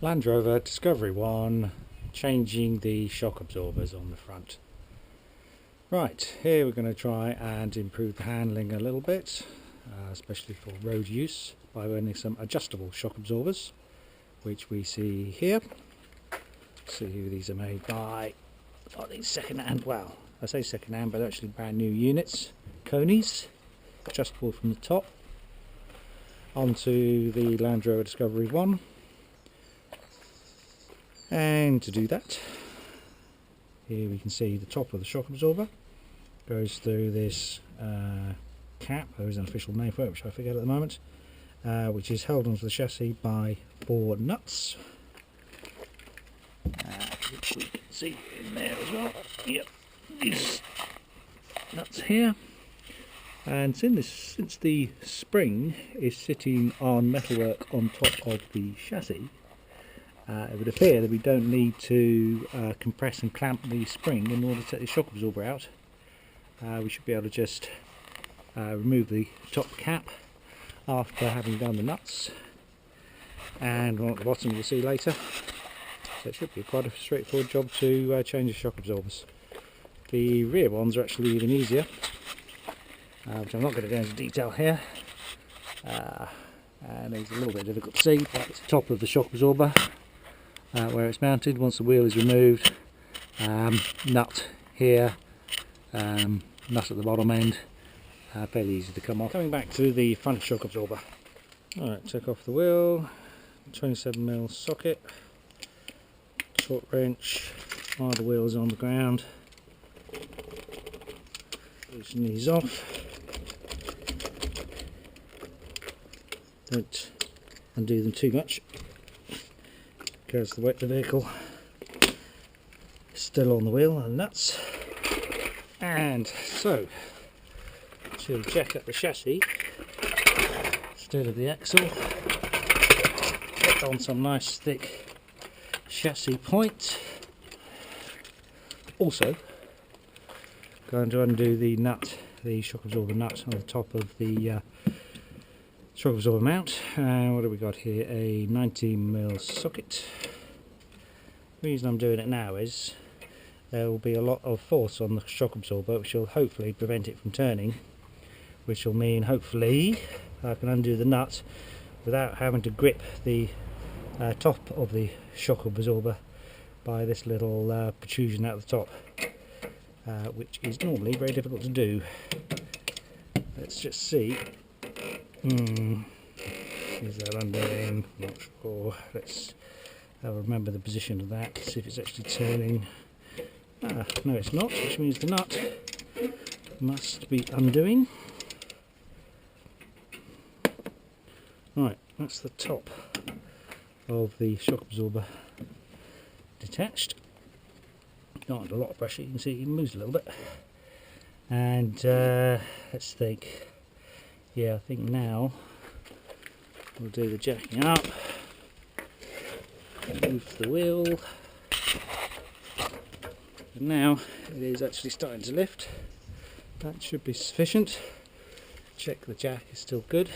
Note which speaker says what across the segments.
Speaker 1: Landrover Discovery1, changing the shock absorbers on the front. Right, here we're going to try and improve the handling a little bit, especially for road use, by running some adjustable shock absorbers, which we see here. See who these are made by. Oh, these second-hand, well, I say second-hand, but actually brand new units. Koni's, adjustable from the top onto the Landrover Discovery1. And to do that, here we can see the top of the shock absorber goes through this cap. There is an official name for it, which I forget at the moment, which is held onto the chassis by 4 nuts, which we can see in there as well. Yep, these nuts here. And since the spring is sitting on metalwork on top of the chassis, it would appear that we don't need to compress and clamp the spring in order to take the shock absorber out. We should be able to just remove the top cap after having done the nuts, and one at the bottom you'll see later. So it should be quite a straightforward job to change the shock absorbers. The rear ones are actually even easier, which I'm not going to go into detail here. And it's a little bit difficult to see, but it's the top of the shock absorber where it's mounted. Once the wheel is removed, nut here, nut at the bottom end, fairly easy to come off. Coming back to the front shock absorber. Alright, take off the wheel, 27mm socket, torque wrench while the wheel is on the ground. Loosen these off. Don't undo them too much, because the weight of the vehicle is still on the wheel and nuts. And so, to jack up the chassis instead of the axle, get on some nice thick chassis point. Also, going to undo the nut, the shock absorber nut on the top of the shock absorber mount. What have we got here? A 19mm socket. The reason I'm doing it now is there will be a lot of force on the shock absorber, which will hopefully prevent it from turning, which will mean hopefully I can undo the nut without having to grip the top of the shock absorber by this little protrusion out the top, which is normally very difficult to do. Let's just see. Is that undone? Not sure. Let's remember the position of that, see if it's actually turning. No, it's not, which means the nut must be undoing. Right, that's the top of the shock absorber detached. Not under a lot of pressure, you can see it moves a little bit. And let's think. Yeah, I think now we'll do the jacking up, move the wheel, and now it is actually starting to lift. That should be sufficient. Check the jack is still good.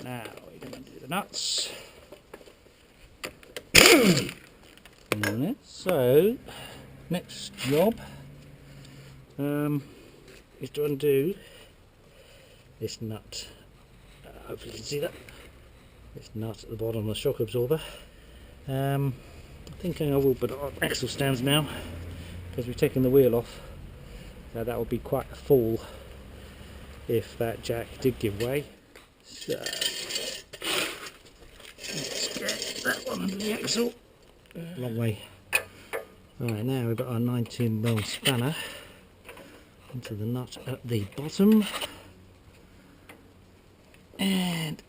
Speaker 1: Now we're going to do the nuts. So, next job is to undo this nut. Hopefully you can see that. This nut at the bottom of the shock absorber. I'm thinking I will put it on axle stands now, because we've taken the wheel off. So that would be quite a fall if that jack did give way. So let's get that one under the axle. Long way. Right, now we've got our 19mm spanner into the nut at the bottom. And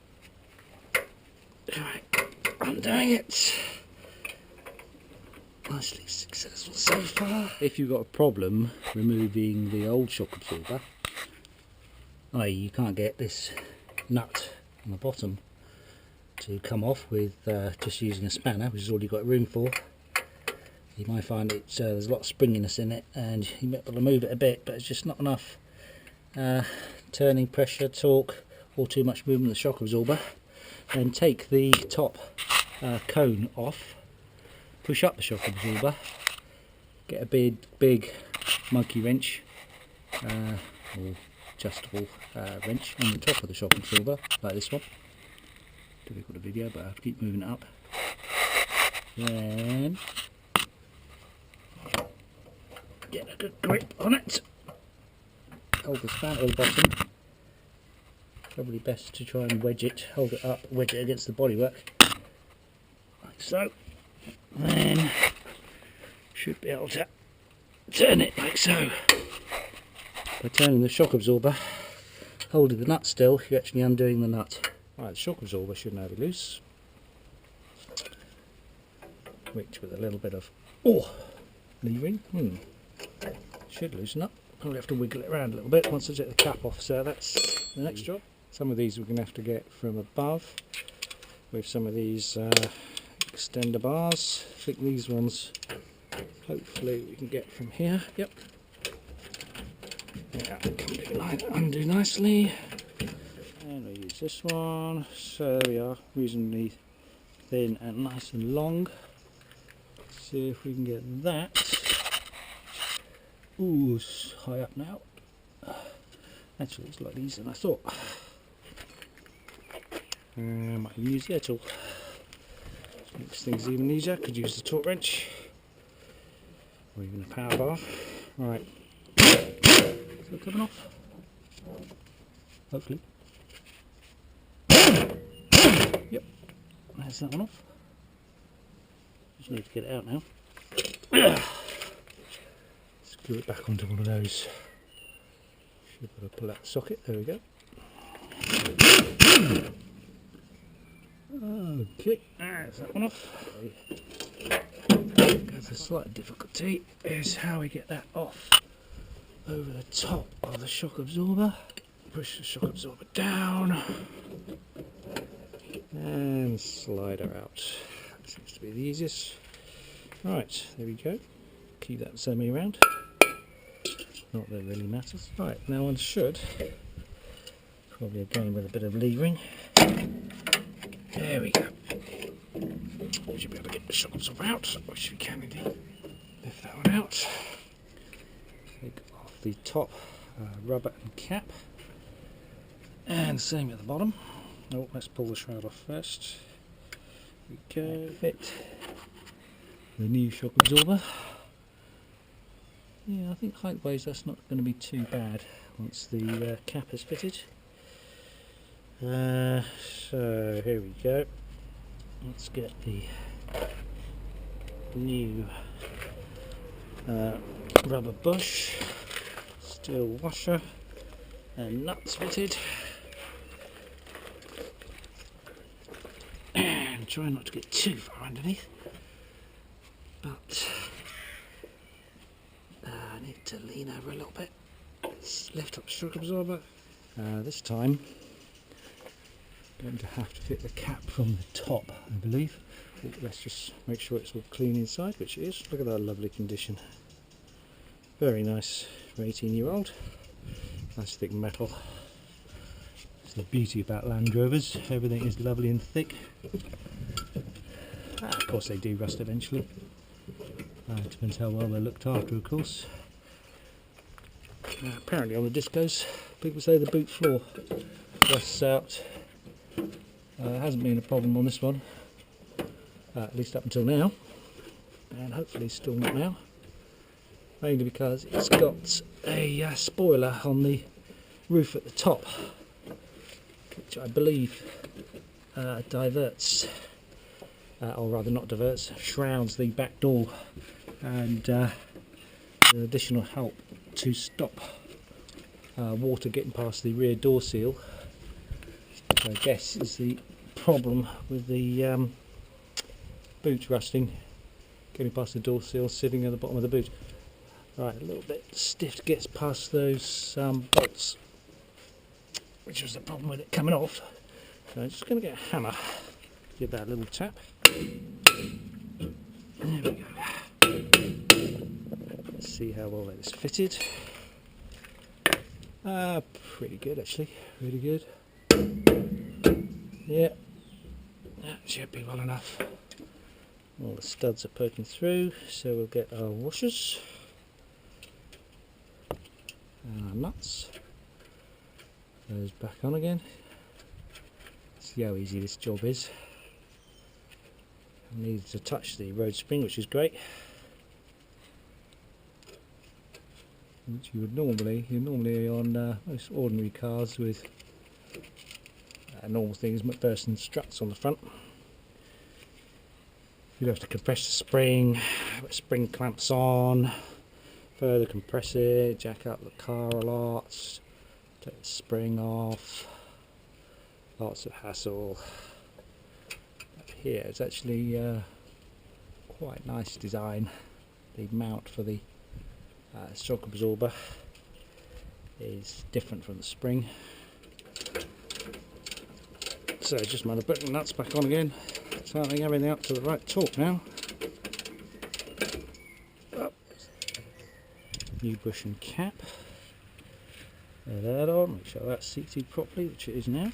Speaker 1: right, I'm doing it. Nicely successful so far. If you've got a problem removing the old shock absorber, i.e. you can't get this nut on the bottom to come off with just using a spanner, which is all you've got room for, you might find there's a lot of springiness in it, and you might be able to move it a bit, but it's just not enough turning pressure, torque, or too much movement of the shock absorber. Then take the top cone off, push up the shock absorber, get a big monkey wrench or adjustable wrench on the top of the shock absorber, like this one. Difficult to video, but I have to keep moving it up. Then get a good grip on it. Hold the span at the bottom. Probably best to try and wedge it, hold it up, wedge it against the bodywork, like so. Then should be able to turn it like so. By turning the shock absorber, holding the nut still, you're actually undoing the nut. Right, the shock absorber should now be loose, which with a little bit of levering, should loosen up. Probably have to wiggle it around a little bit once I take the cap off, so that's the next job. Some of these we're going to have to get from above with some of these extender bars. I think these ones hopefully we can get from here. Yep. Yeah, undo nicely. And we'll use this one. So there we are, reasonably thin and nice and long. See if we can get that. Ooh, it's high up now. Actually, it's a lot easier than I thought. Might use the tool. Makes things even easier. Could use the torque wrench or even a power bar. Right, is it coming off? Hopefully. Yep, there's that one off. Just need to get it out now. Screw it back onto one of those. Should be able to pull out the socket. There we go. Okay, there's that one off. There's a slight difficulty is how we get that off over the top of the shock absorber. Push the shock absorber down and slide her out. That seems to be the easiest. Right, there we go. Keep that the same way around. Not that it really matters. Right, now one should, probably again with a bit of levering. There we go. We should be able to get the shock absorber out, which we can indeed. Lift that one out. Take off the top rubber and cap. And same at the bottom. Oh, let's pull the shroud off first. There we go. Fit the new shock absorber. Yeah, I think height-wise that's not going to be too bad once the cap is fitted. So here we go. Let's get the new rubber bush, steel washer and nuts fitted. And try not to get too far underneath. But I need to lean over a little bit. Let's lift up the shock absorber. This time I'm going to have to fit the cap from the top, I believe. Let's just make sure it's all clean inside, which it is. Look at that lovely condition. Very nice for 18-year-old. Nice thick metal. It's the beauty about Land Rovers. Everything is lovely and thick. Of course they do rust eventually. Depends how well they're looked after, of course. Apparently on the discos, people say the boot floor rusts out. Hasn't been a problem on this one, at least up until now, and hopefully still not now, mainly because it's got a spoiler on the roof at the top, which I believe diverts, or rather not diverts, shrouds the back door, and an additional help to stop water getting past the rear door seal. I guess is the problem with the boot rusting, getting past the door seal, sitting at the bottom of the boot. Right, a little bit stiff gets past those bolts, which was the problem with it coming off. So I'm just going to get a hammer, give that a little tap. There we go. Let's see how well that is fitted. Pretty good actually, really good. Yeah, that should be well enough. All the studs are poking through, so we'll get our washers and our nuts. Those back on again. See how easy this job is. I needed to touch the road spring, which is great. Which you're normally on most ordinary cars with normal things, McPherson struts on the front. You'd have to compress the spring, put spring clamps on, further compress it, jack up the car a lot, take the spring off, lots of hassle. Up here it's actually quite nice design. The mount for the shock absorber is different from the spring. So just matter of putting the nuts back on again, tightening everything up to the right torque now. Up. New bush and cap. Put that on, make sure that's seated properly, which it is now.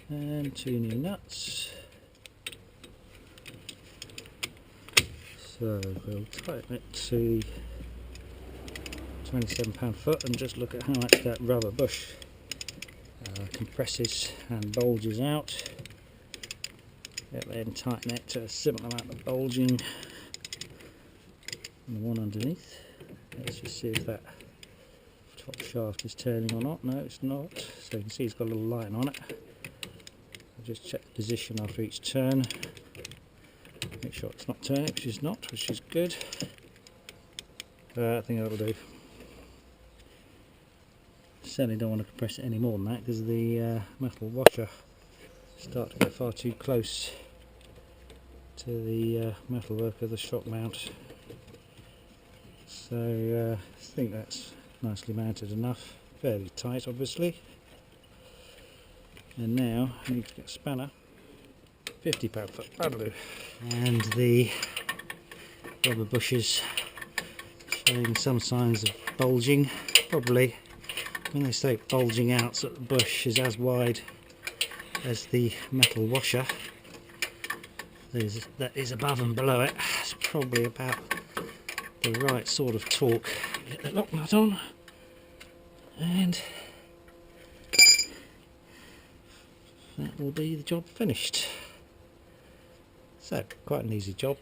Speaker 1: And 2 new nuts. So we'll tighten it to 27 pound-foot and just look at how much that rubber bush compresses and bulges out. Then tighten it to a similar amount of bulging on the one underneath. Let's just see if that top shaft is turning or not. No, it's not. So you can see it's got a little line on it. I'll just check the position after each turn. Make sure it's not turning, which is not, which is good. I think that'll do. Certainly don't want to compress it any more than that because the metal washer starts to get far too close to the metalwork of the shock mount. So I think that's nicely mounted enough, fairly tight obviously. And now I need to get a spanner, 50 pound-foot, that'll do. And the rubber bushes showing some signs of bulging, probably. When they say bulging out, so the bush is as wide as the metal washer. That is above and below it. It's probably about the right sort of torque. Get the lock nut on, and that will be the job finished. So, quite an easy job.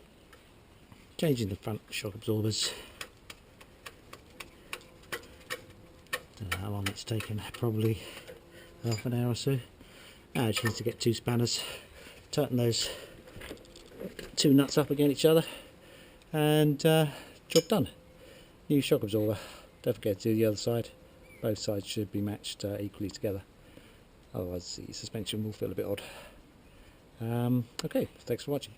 Speaker 1: Changing the front shock absorbers. Don't know how long it's taken, probably half an hour or so. Now I just need to get 2 spanners, tighten those 2 nuts up against each other, and job done. New shock absorber. Don't forget to do the other side. Both sides should be matched equally together, otherwise the suspension will feel a bit odd. Okay, thanks for watching.